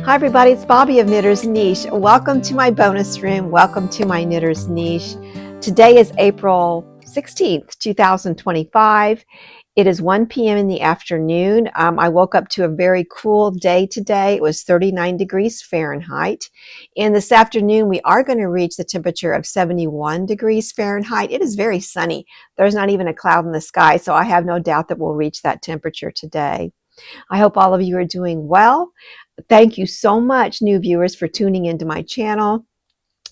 Hi everybody, it's Bobby of Knitter's Niche. Welcome to my bonus room. Welcome to my Knitter's Niche. Today is April 16th, 2025. It is 1 p.m. in the afternoon. I woke up to a very cool day today. It was 39 degrees Fahrenheit. And this afternoon, we are going to reach the temperature of 71 degrees Fahrenheit. It is very sunny. There's not even a cloud in the sky, so I have no doubt that we'll reach that temperature today. I hope all of you are doing well. Thank you so much, new viewers, for tuning into my channel.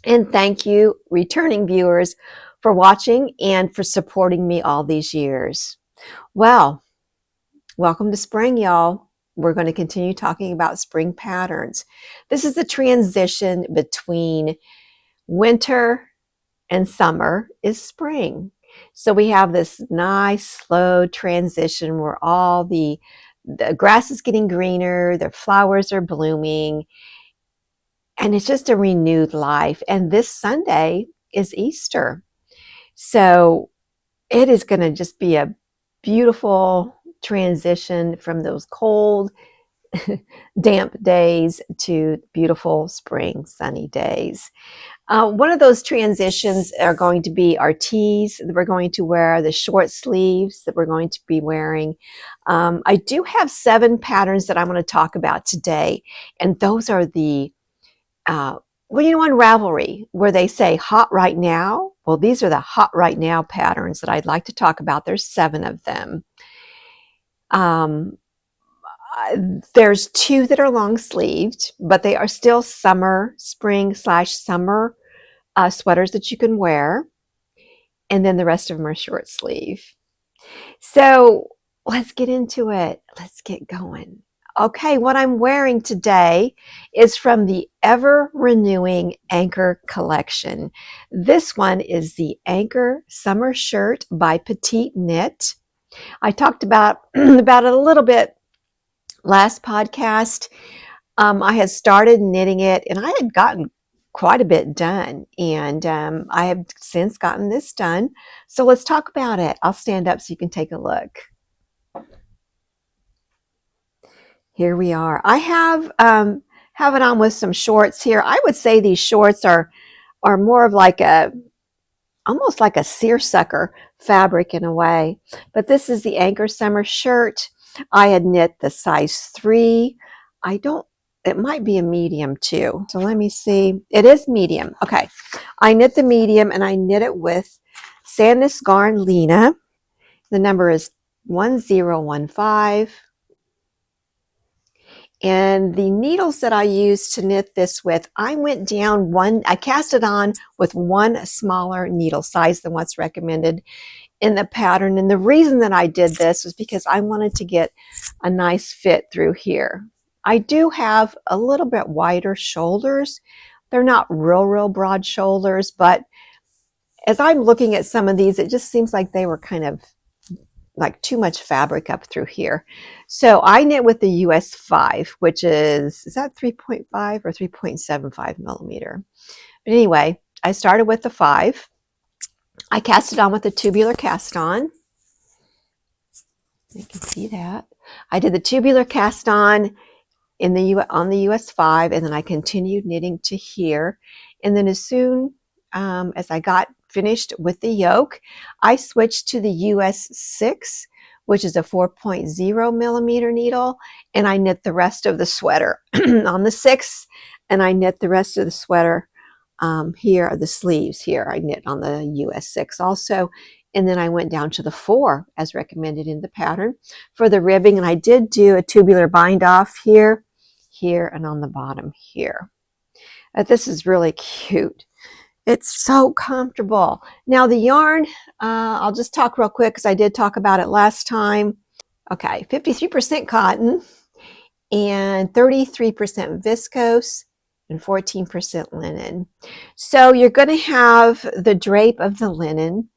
And thank you, returning viewers, for watching and for supporting me all these years. Well, welcome to spring, y'all. We're going to continue talking about spring patterns. This is the transition between winter and summer is spring. So we have this nice, slow transition where all the grass is getting greener, the flowers are blooming, and it's just a renewed life. And this Sunday is Easter. So it is going to just be a beautiful transition from those cold, damp days to beautiful spring, sunny days. One of those transitions are going to be our tees that we're going to wear, the short sleeves that we're going to be wearing. I do have 7 patterns that I'm going to talk about today, and those are the, on Ravelry, where they say hot right now. Well, these are the hot right now patterns that I'd like to talk about. There's 7 of them. There's 2 that are long sleeved, but they are still spring/summer sweaters that you can wear, and then the rest of them are short sleeve. So let's get into it. Let's get going. Okay, what I'm wearing today is from the ever renewing Anker collection. This one is the Anker summer shirt by PetiteKnit. I talked about it a little bit last podcast. I had started knitting it, and I had gotten quite a bit done, and I have since gotten this done. So let's talk about it. I'll stand up so you can take a look. Here we are. I have it on with some shorts here. I would say these shorts are more of like almost like a seersucker fabric in a way. But this is the Anker summer shirt. I had knit the size 3. It might be a medium too. So let me see. It is medium. Okay. I knit the medium, and I knit it with Sandnes Garn Lena. The number is 1015. And the needles that I used to knit this with, I went down I cast it on with 1 smaller needle size than what's recommended in the pattern. And the reason that I did this was because I wanted to get a nice fit through here. I do have a little bit wider shoulders. They're not real broad shoulders, but as I'm looking at some of these, it just seems like they were kind of like too much fabric up through here. So I knit with the US 5, which is that 3.5 or 3.75 millimeter? But anyway, I started with the 5. I cast it on with a tubular cast on. You can see that. I did the tubular cast on on the US 5, and then I continued knitting to here. And then as soon as I got finished with the yoke, I switched to the US 6, which is a 4.0 millimeter needle, and I knit the rest of the sweater on the 6, and I knit the rest of the sweater here are the sleeves here. I knit on the US 6 also. And then I went down to the 4 as recommended in the pattern for the ribbing. And I did do a tubular bind off here, and on the bottom here. This is really cute. It's so comfortable. Now the yarn, I'll just talk real quick because I did talk about it last time. Okay, 53% cotton and 33% viscose and 14% linen. So you're going to have the drape of the linen,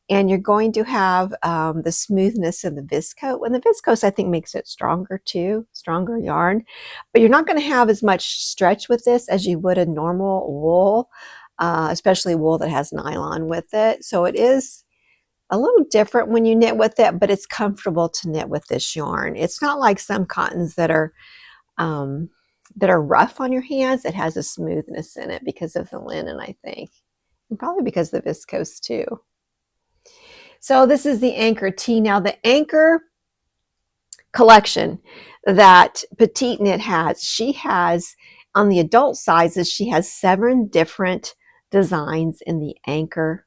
and you're going to have the smoothness of the viscose. And the viscose, I think, makes it stronger too, stronger yarn. But you're not going to have as much stretch with this as you would a normal wool, especially wool that has nylon with it. So it is a little different when you knit with it, but it's comfortable to knit with this yarn. It's not like some cottons that are that are rough on your hands, it has a smoothness in it because of the linen, I think. And probably because of the viscose too. So this is the Anker tee. Now the Anker collection that PetiteKnit has, she has on the adult sizes, she has 7 different designs in the Anker.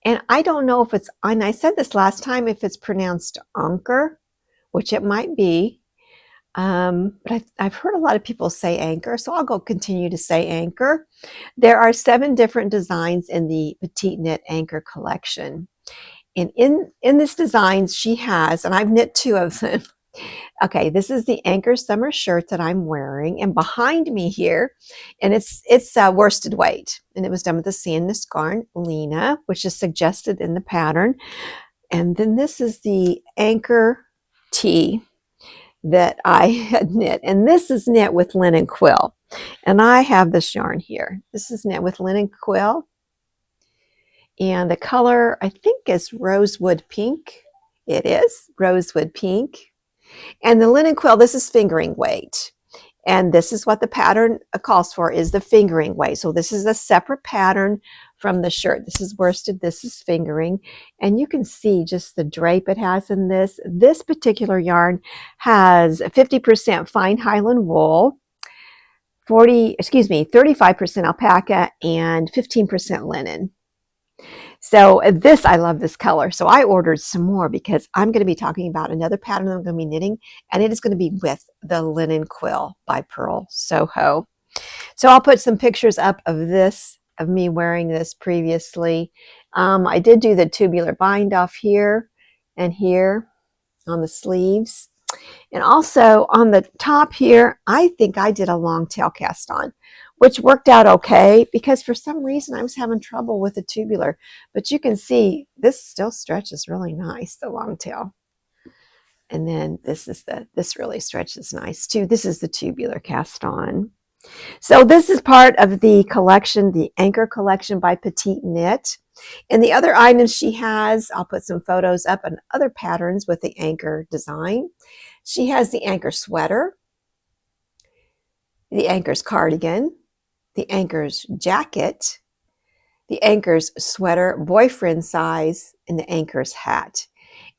And I don't know if it's, and I said this last time, if it's pronounced Anker, which it might be. But I've heard a lot of people say Anker, so I'll go continue to say Anker. There are 7 different designs in the PetiteKnit Anker collection. And in this designs she has, and I've knit 2 of them. Okay, this is the Anker summer shirt that I'm wearing, and behind me here, and it's worsted weight, and it was done with the Sandnes Garn Lena, which is suggested in the pattern. And then this is the Anker tee that I had knit, and this is knit with linen quill, and I have this yarn here. This is knit with linen quill, and the color I think is rosewood pink. It is rosewood pink. And the linen quill, this is fingering weight. And this is what the pattern calls for, is the fingering weight. So this is a separate pattern from the shirt. This is worsted, this is fingering. And you can see just the drape it has in this. This particular yarn has 50% fine Highland wool, 35% alpaca, and 15% linen. So this, I love this color. So I ordered some more because I'm going to be talking about another pattern that I'm going to be knitting, and it is going to be with the linen quill by Pearl Soho. So I'll put some pictures up of this, of me wearing this previously. I did do the tubular bind off here and here on the sleeves. And also on the top here, I think I did a long tail cast on, which worked out okay because for some reason I was having trouble with the tubular. But you can see this still stretches really nice, the long tail. And then this really stretches nice too. This is the tubular cast on. So this is part of the collection, the Anker collection by PetiteKnit. And the other items she has, I'll put some photos up and other patterns with the Anker design. She has the Anker sweater, the Anker's cardigan, the Anker's jacket, the Anker's sweater boyfriend size, and the Anker's hat.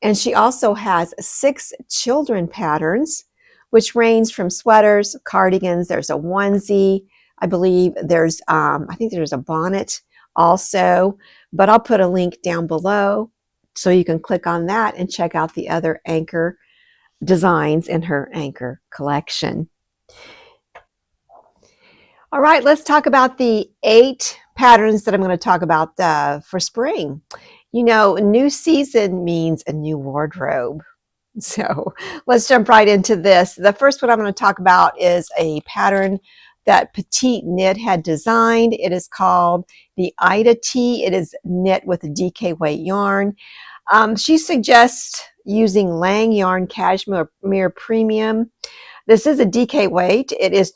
And she also has 6 children patterns, which range from sweaters, cardigans. There's a onesie. I believe there's, I think there's a bonnet also, but I'll put a link down below so you can click on that and check out the other Anker designs in her Anker collection. All right, let's talk about the 8 patterns that I'm going to talk about for spring. You know, new season means a new wardrobe. So let's jump right into this. The first one I'm going to talk about is a pattern that PetiteKnit had designed. It is called the Ida tee. It is knit with a DK weight yarn. She suggests using Lang Yarn Cashmere Premium. This is a DK weight. It is,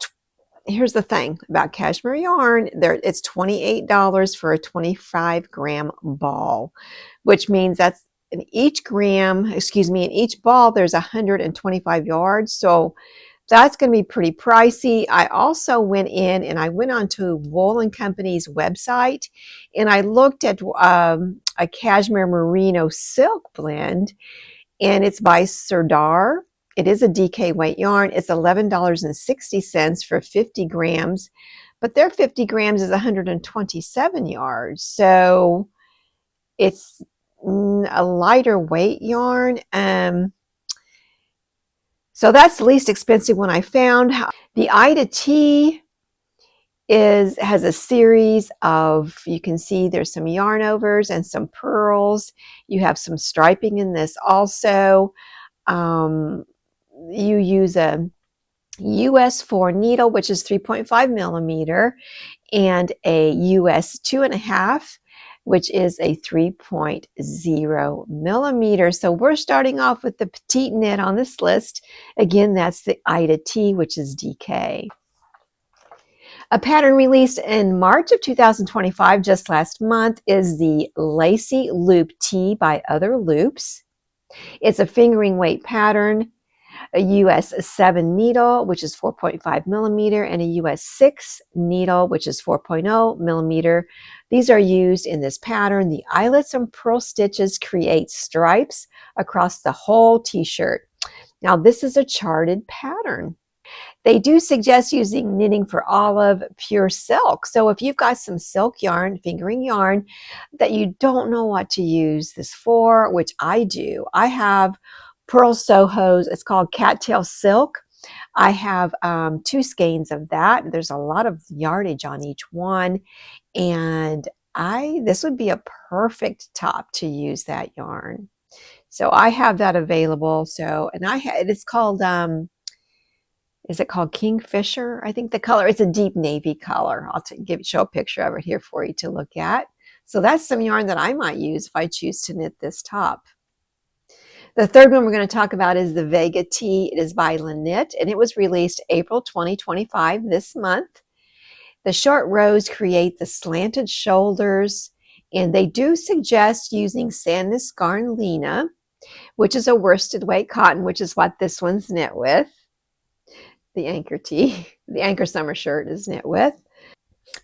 here's the thing about cashmere yarn, it's $28 for a 25-gram ball, which means that's in each ball, there's 125 yards. So that's going to be pretty pricey. I also went in and I went onto Wool & Company's website and I looked at a cashmere merino silk blend, and it's by Serdar. It is a DK weight yarn. It's $11.60 for 50 grams, but their 50 grams is 127 yards. So it's a lighter weight yarn. So that's the least expensive one I found. The Ida tee has a series of, you can see there's some yarn overs and some pearls. You have some striping in this also. You use a US 4 needle, which is 3.5 millimeter, and a US 2.5, which is a 3.0 millimeter. So we're starting off with the PetiteKnit on this list. Again, that's the Ida tee, which is DK. A pattern released in March of 2025, just last month, is the Lacy Loop tee by Other Loops. It's a fingering weight pattern. a US 7 needle, which is 4.5 millimeter, and a US 6 needle, which is 4.0 millimeter. These are used in this pattern. The eyelets and purl stitches create stripes across the whole t-shirt. Now, this is a charted pattern. They do suggest using knitting for olive pure silk. So if you've got some silk yarn, fingering yarn, that you don't know what to use this for, which I do, I have Pearl Soho's, it's called Cattail Silk. I have 2 skeins of that. There's a lot of yardage on each one. And this would be a perfect top to use that yarn. So I have that available. So, and it's called, is it called Kingfisher? I think the color is a deep navy color. I'll show a picture of it here for you to look at. So that's some yarn that I might use if I choose to knit this top. The third one we're going to talk about is the Vega Tee. It is by Knit, and it was released April 2025 this month. The short rows create the slanted shoulders, and they do suggest using Sandnes Garn Lena, which is a worsted weight cotton, which is what this one's knit with. The Anker tee, the Anker summer shirt is knit with.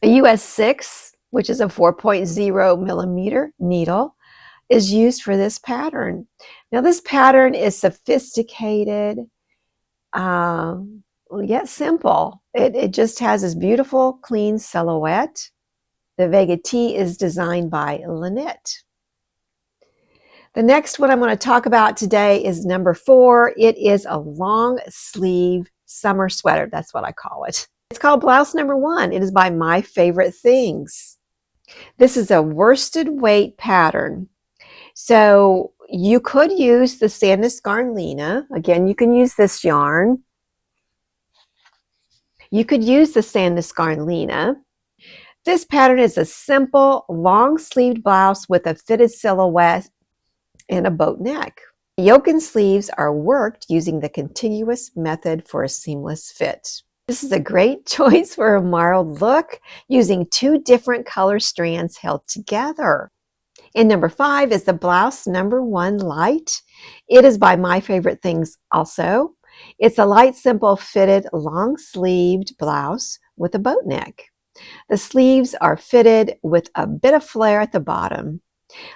A US 6, which is a 4.0 millimeter needle, is used for this pattern. Now, this pattern is sophisticated, yet simple. It just has this beautiful, clean silhouette. The Vega Tee is designed by Knit. The next one I'm going to talk about today is number 4. It is a long sleeve summer sweater. That's what I call it. It's called blouse number 1. It is by My Favorite Things. This is a worsted weight pattern. So you could use the Sandnes Garn Lena. Again, you can use this yarn. You could use the Sandnes Garn Lena. This pattern is a simple long sleeved blouse with a fitted silhouette and a boat neck. The yoke and sleeves are worked using the contiguous method for a seamless fit. This is a great choice for a marled look using 2 different color strands held together. And number 5 is the blouse number 1 light. It is by My Favorite Things also. It's a light, simple, fitted, long-sleeved blouse with a boat neck. The sleeves are fitted with a bit of flare at the bottom.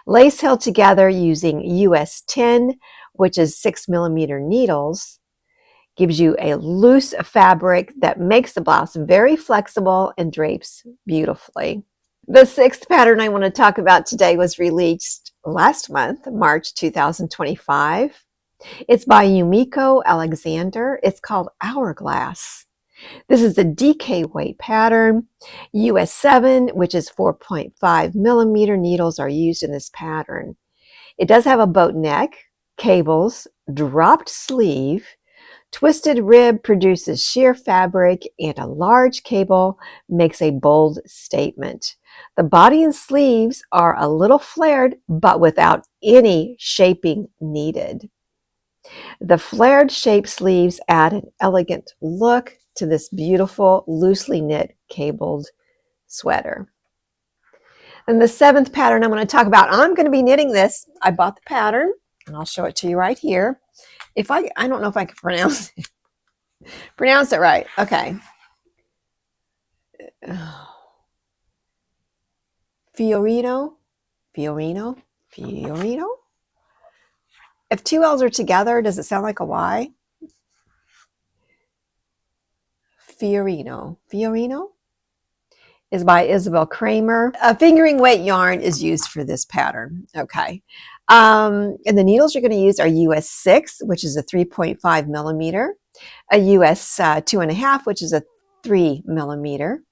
Lace held together using US 10, which is 6 millimeter needles, gives you a loose fabric that makes the blouse very flexible and drapes beautifully. The 6th pattern I want to talk about today was released last month, March 2025. It's by Yumiko Alexander. It's called Hourglass. This is a DK weight pattern. US 7, which is 4.5 millimeter needles are used in this pattern. It does have a boat neck, cables, dropped sleeve. Twisted rib produces sheer fabric, and a large cable makes a bold statement. The body and sleeves are a little flared, but without any shaping needed. The flared shaped sleeves add an elegant look to this beautiful, loosely knit, cabled sweater. And the 7th pattern I'm going to talk about, I'm going to be knitting this. I bought the pattern, and I'll show it to you right here. I don't know if I can pronounce it right. Okay. Fiorino. If 2 L's are together, does it sound like a Y? Fiorino is by Isabel Kramer. A fingering weight yarn is used for this pattern. Okay. And the needles you're going to use are US 6, which is a 3.5 millimeter, a US 2.5, which is a 3 millimeter.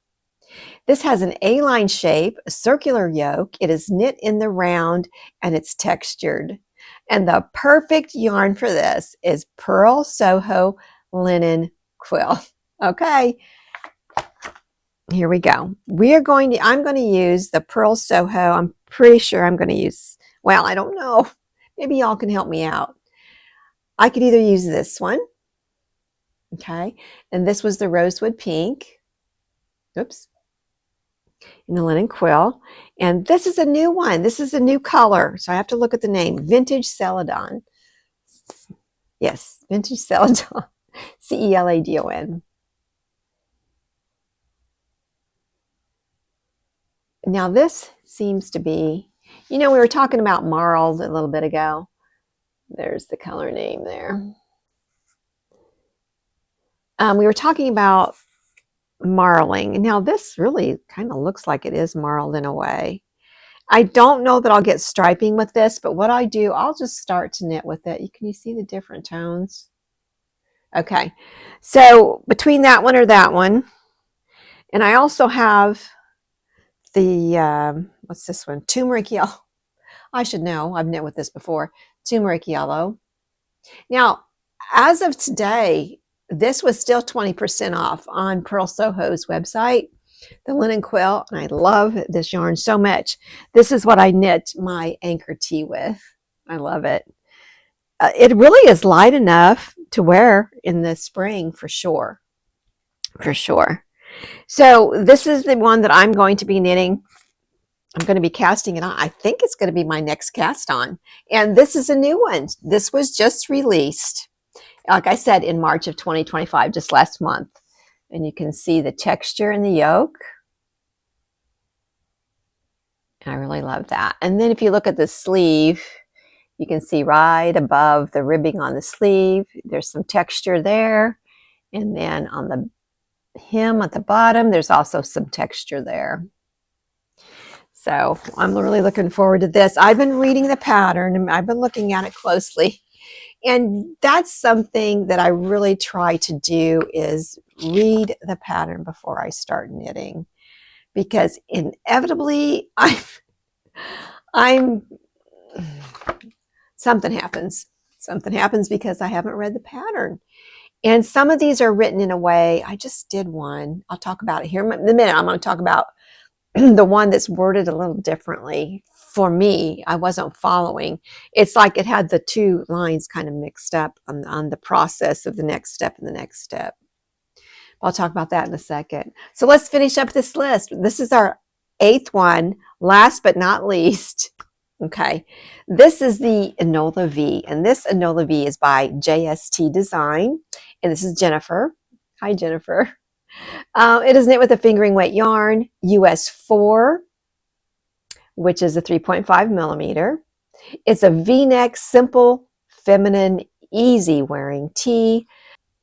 This has an A-line shape, a circular yoke. It is knit in the round, and it's textured. And the perfect yarn for this is Pearl Soho Linen Quill. Okay. Here we go. I'm going to use the Pearl Soho. I'm pretty sure I'm going to use, well, I don't know. Maybe y'all can help me out. I could either use this one. Okay. And this was the rosewood pink. Oops. In the linen quill. And this is a new one. This is a new color. So I have to look at the name. Vintage Celadon. Yes, vintage celadon. Celadon. Now this seems to be, we were talking about marls a little bit ago. There's the color name there. We were talking about marling. Now this really kind of looks like it is marled in a way. I don't know that I'll get striping with this, but what I do, I'll just start to knit with it. Can you see the different tones? Okay, so between that one or that one, and I also have the, what's this one? Turmeric yellow. I should know, I've knit with this before. Turmeric yellow. Now, as of today, this was still 20% off on Purl Soho's website, the linen quilt, and I love this yarn so much. This is what I knit my Anker tee with. I love it. It really is light enough to wear in the spring for sure. For sure. So this is the one that I'm going to be knitting. I'm going to be casting it on. I think it's going to be my next cast on. And this is a new one. This was just released, like I said, in March of 2025, just last month. And you can see the texture in the yoke. I really love that. And then if you look at the sleeve, you can see right above the ribbing on the sleeve, there's some texture there. And then on the hem at the bottom, there's also some texture there. So I'm really looking forward to this. I've been reading the pattern and I've been looking at it closely. And that's something that I really try to do, is read the pattern before I start knitting. Because inevitably I'm something happens. Something happens because I haven't read the pattern. And some of these are written in a way, I just did one. I'll talk about it here in a minute. I'm going to talk about the one that's worded a little differently. For me, I wasn't following. It's like it had the two lines kind of mixed up on the process of the next step and the next step. I'll talk about that in a second. So let's finish up this list. This is our 8th one, last but not least. Okay, this is the Enola V, and this Enola V is by JST Design, and this is Jennifer. Hi, Jennifer. It is knit with a fingering weight yarn, US 4, which is a 3.5 millimeter. It's a V-neck, simple, feminine, easy wearing tee.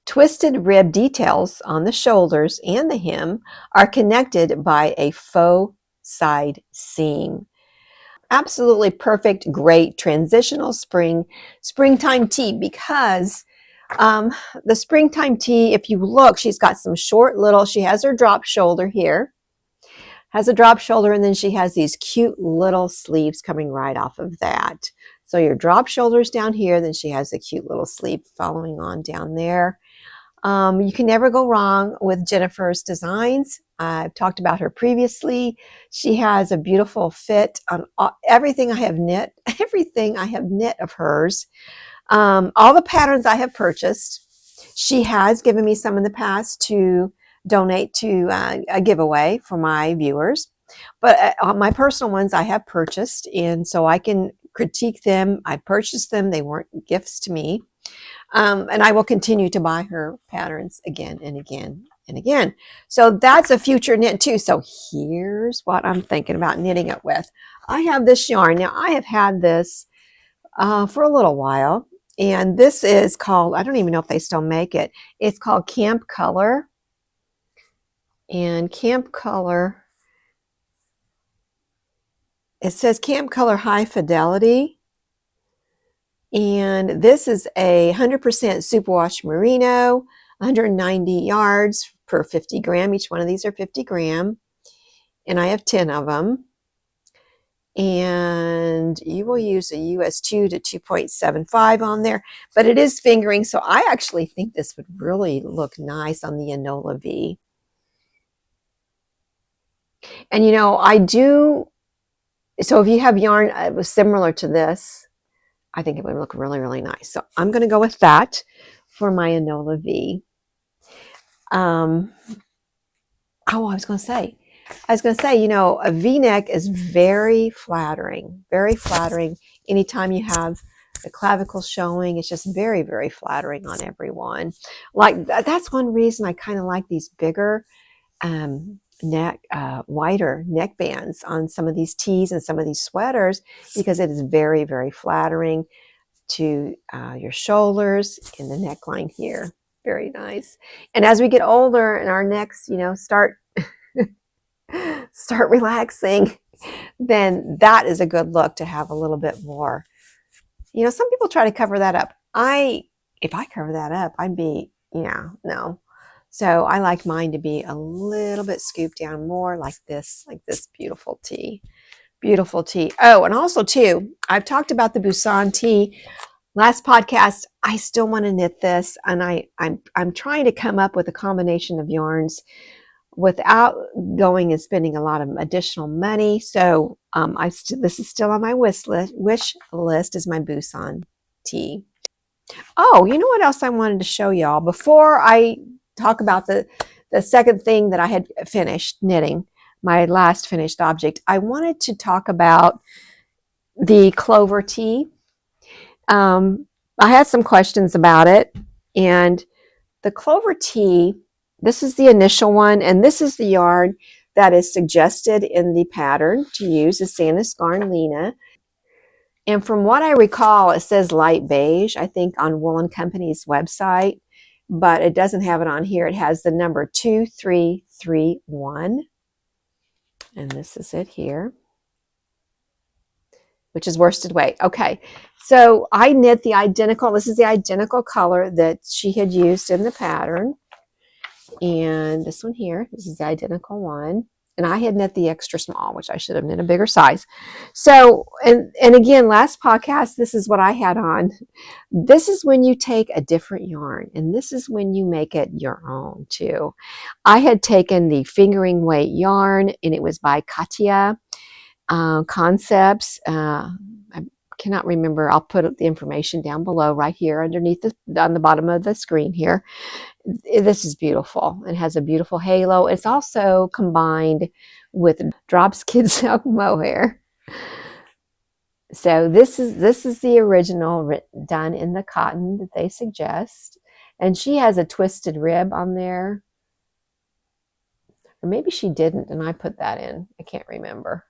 Twisted rib details on the shoulders and the hem are connected by a faux side seam. Absolutely perfect, great transitional springtime tee, because the springtime tee, if you look, she's got some short little, she has her drop shoulder here, has a drop shoulder, and then she has these cute little sleeves coming right off of that. So your drop shoulders down here, then she has a cute little sleeve following on down there. You can never go wrong with Jennifer's designs. I've talked about her previously. She has a beautiful fit on everything I have knit, everything I have knit of hers. All the patterns I have purchased, she has given me some in the past to donate to a giveaway for my viewers. But my personal ones I have purchased, and so I can critique them. I purchased them. They weren't gifts to me. And I will continue to buy her patterns again and again and again. So that's a future knit too. So here's what I'm thinking about knitting it with. I have this yarn. Now I have had this for a little while. And this is called, I don't even know if they still make it. It's called Camp Color. And Camp Color, it says Camp Color High Fidelity. And this is a 100% superwash merino, 190 yards per 50 gram. Each one of these are 50 gram. And I have 10 of them. And you will use a US 2 to 2.75 on there. But it is fingering, so I actually think this would really look nice on the Enola V. And I do, so if you have yarn similar to this, I think it would look really, really nice. So I'm going to go with that for my Enola V. I was going to say, a V-neck is very flattering anytime you have the clavicle showing. It's just very, very flattering on everyone. Like that's one reason I kind of like these bigger wider neck bands on some of these tees and some of these sweaters, because it is very, very flattering to your shoulders and the neckline here. Very nice. And as we get older and our necks, start relaxing, then that is a good look to have a little bit more. Some people try to cover that up. If I cover that up, I'd be, no. So I like mine to be a little bit scooped down more like this beautiful tee. Beautiful tee. Oh, and also too, I've talked about the Busan tee last podcast. I still want to knit this, and I'm trying to come up with a combination of yarns without going and spending a lot of additional money. So this is still on my wish list is my Busan tee. Oh, you know what else I wanted to show y'all before I talk about the second thing that I had finished knitting, my last finished object. I wanted to talk about the clover tee. I had some questions about it, and the clover tee, this is the initial one, and this is the yarn that is suggested in the pattern to use, is Santa Scarn Lena. And from what I recall, it says light beige, I think, on Woolen Company's website, but it doesn't have it on here. It has the number 2331, and this is it here, which is worsted weight. Okay, so I knit the identical, this is the identical color that she had used in the pattern. And this one here, this is the identical one. And I had knit the extra small, which I should have knit a bigger size. So, and again, last podcast, this is what I had on. This is when you take a different yarn, and this is when you make it your own too. I had taken the fingering weight yarn, and it was by Katia Concepts. I cannot remember. I'll put the information down below right here underneath on the bottom of the screen here. This is beautiful. It has a beautiful halo. It's also combined with Drops Kid Silk mohair. So this is the original done in the cotton that they suggest. And she has a twisted rib on there. Or maybe she didn't and I put that in. I can't remember.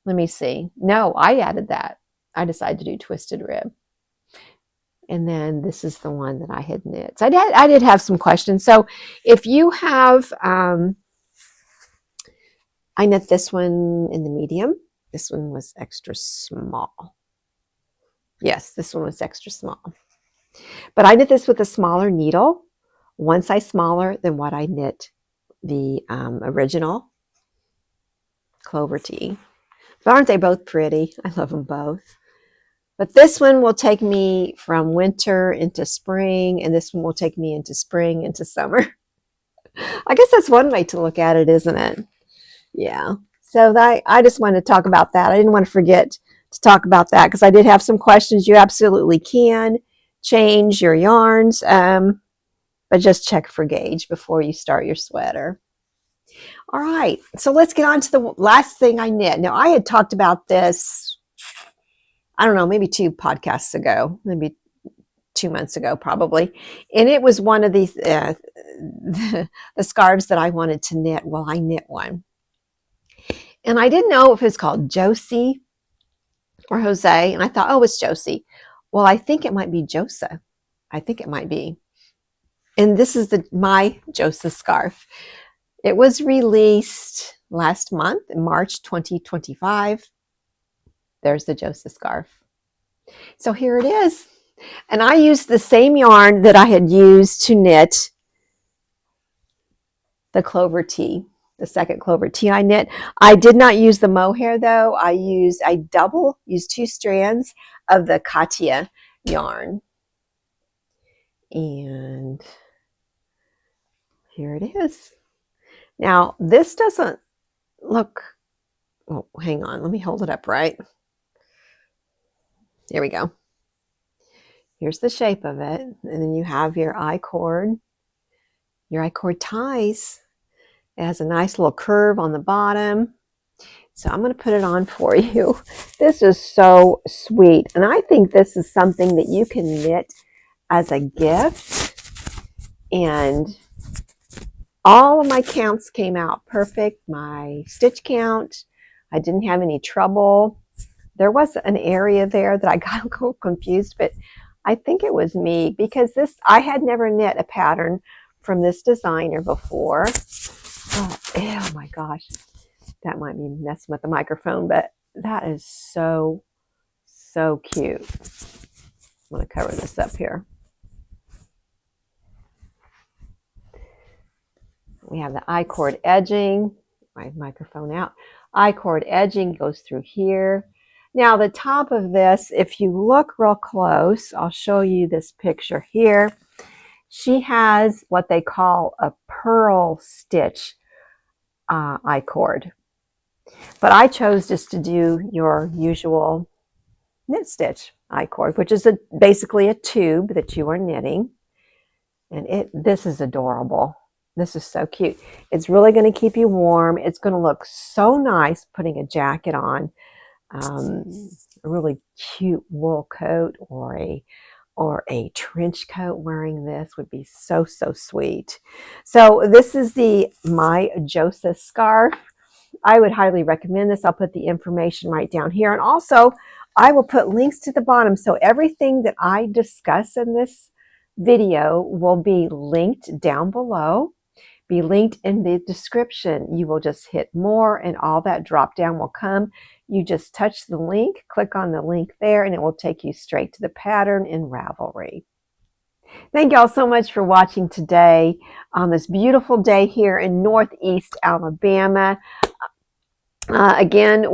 Let me see. No, I added that. I decided to do twisted rib. And then this is the one that I had knit. So I did have some questions. So if you have, I knit this one in the medium. This one was extra small. Yes, this one was extra small. But I knit this with a smaller needle, one size smaller than what I knit the original clover tee. But aren't they both pretty? I love them both. But this one will take me from winter into spring, and this one will take me into spring into summer. I guess that's one way to look at it, isn't it? Yeah. So I just wanted to talk about that. I didn't want to forget to talk about that because I did have some questions. You absolutely can change your yarns, but just check for gauge before you start your sweater. All right. So let's get on to the last thing I knit. Now, I had talked about this, I don't know, maybe 2 podcasts ago, maybe 2 months ago, probably. And it was one of these, the scarves that I wanted to knit. Well, I knit one. And I didn't know if it was called Josie or Jose. And I thought, oh, it's Josie. Well, I think it might be Josa. I think it might be. And this is my Josa scarf. It was released last month, in March 2025. There's the Josa scarf. So here it is. And I used the same yarn that I had used to knit the clover tee, the second clover tee I knit. I did not use the mohair though. I used 2 strands of the Katia yarn. And here it is. Now this doesn't look, oh, hang on, let me hold it up right. There we go. Here's the shape of it. And then you have your I-cord. Your I-cord ties. It has a nice little curve on the bottom. So I'm going to put it on for you. This is so sweet. And I think this is something that you can knit as a gift. And all of my counts came out perfect. My stitch count, I didn't have any trouble. There was an area there that I got a little confused, but I think it was me because I had never knit a pattern from this designer before. Oh my gosh. That might be messing with the microphone, but that is so, so cute. I'm going to cover this up here. We have the I-cord edging. My microphone out. I-cord edging goes through here. Now the top of this, if you look real close, I'll show you this picture here. She has what they call a purl stitch I-cord. But I chose just to do your usual knit stitch I-cord, which is basically a tube that you are knitting. And this is adorable. This is so cute. It's really going to keep you warm. It's going to look so nice putting a jacket on, a really cute wool coat or a trench coat. Wearing this would be so, so sweet. So this is the My Joseph scarf. I would highly recommend this. I'll put the information right down here. And also, I will put links to the bottom. So everything that I discuss in this video will be linked down below, be linked in the description. You will just hit more and all that drop down will come. You just touch the link, click on the link there, and it will take you straight to the pattern in Ravelry. Thank y'all so much for watching today on this beautiful day here in Northeast Alabama. Again,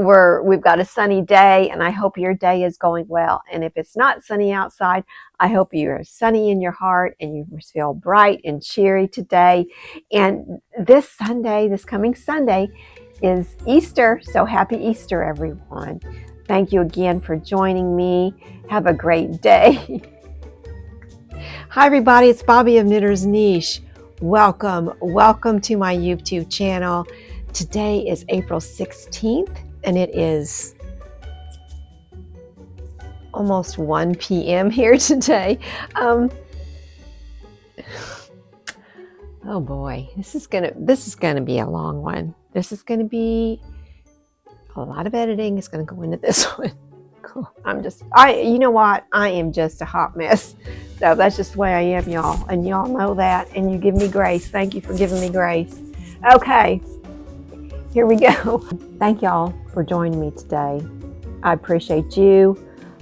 we've got a sunny day, and I hope your day is going well. And if it's not sunny outside, I hope you're sunny in your heart and you feel bright and cheery today. And this coming Sunday, is Easter. So happy Easter, everyone. Thank you again for joining me. Have a great day. Hi, everybody. It's Bobby of Knitter's Niche. Welcome to my YouTube channel. Today is April 16th, and it is almost 1 p.m. here today. Oh boy, this is gonna be a long one. This is gonna be a lot of editing. Is gonna go into this one. You know what? I am just a hot mess. So that's just the way I am, y'all, and y'all know that, and you give me grace. Thank you for giving me grace. Okay. Here we go. Thank y'all for joining me today. I appreciate you.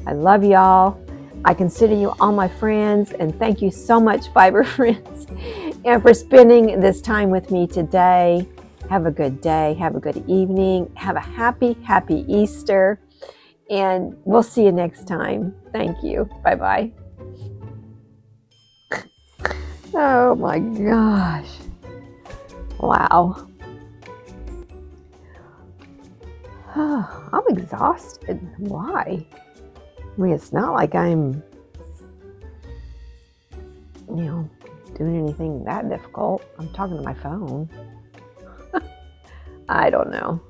I love y'all. I consider you all my friends, and thank you so much, Fiber Friends, and for spending this time with me today. Have a good day. Have a good evening. Have a happy, happy Easter, and we'll see you next time. Thank you. Bye-bye. Oh my gosh. Wow. I'm exhausted. Why? I mean, it's not like I'm, doing anything that difficult. I'm talking to my phone. I don't know.